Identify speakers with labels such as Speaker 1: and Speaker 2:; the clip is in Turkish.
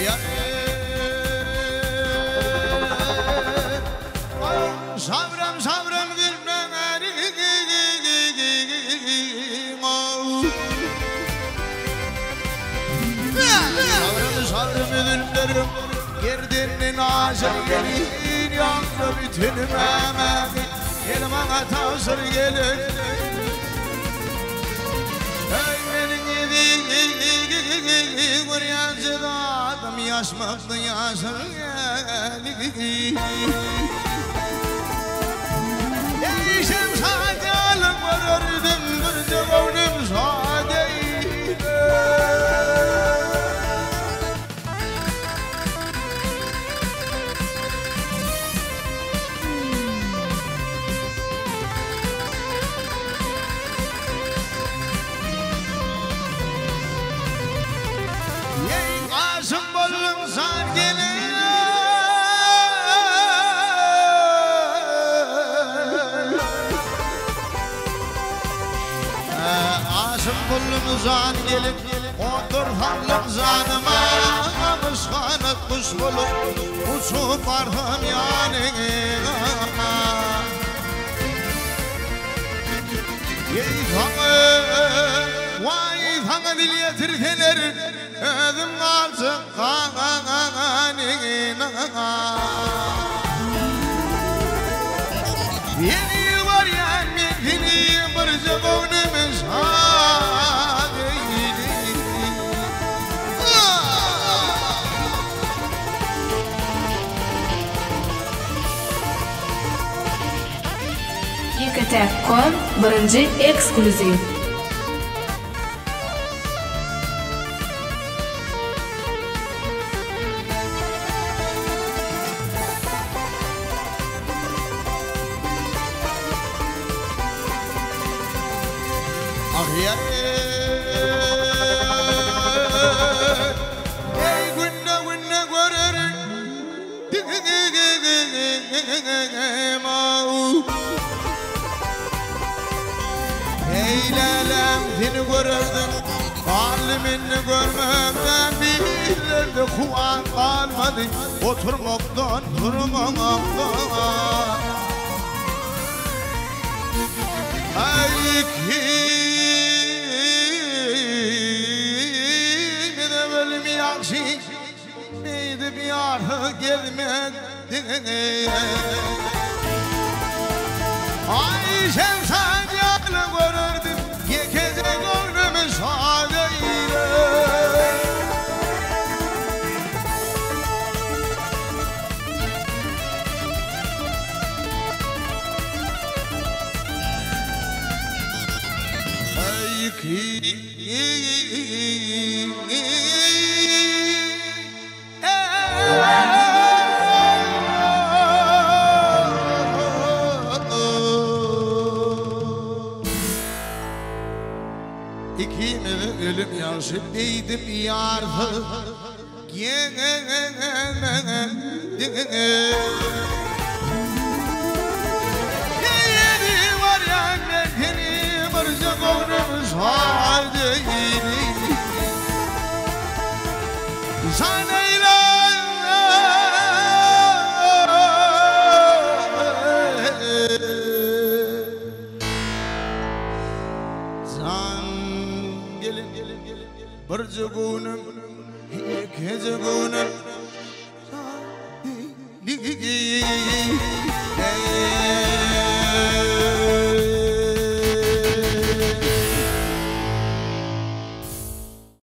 Speaker 1: ya sabrım sabrım gülmem sabrım sabrım gülmem Girdinin ağzı gelin yandı bütün mememi Elim ana tavsır gelin Ömrünün yedi Kuryazı da adam yaşmaklı yaşır gelin Değişim sade alıp varırdım bir de gönlüm sadeydi Kulumuzdan gelip otur halım zanıma Kıskanıp kuş bulup uçup varım yanına Vay fanı dil yetirkeler Ödüm kalsın kanına Yeni var ya mekini mırcı boynumuz
Speaker 2: Yekatep.com birinci ekskluziv
Speaker 1: Ey günde günde görürüm Eylelem seni görürdüm Halimini görmemden bilirdi Kuvan kalmadı Oturmaktan durmamaktan Ey kimi de bölümü yakşı Neydi bir arı gelmedi Ay şemsan yanı görürdüm Yekece gönlümü sadeyle Ey kimi ölüm yaşı neydim yarı Yeni var ya mekini mırcı gönlüm sadeydi Sanayla Birce günüm, iki günüm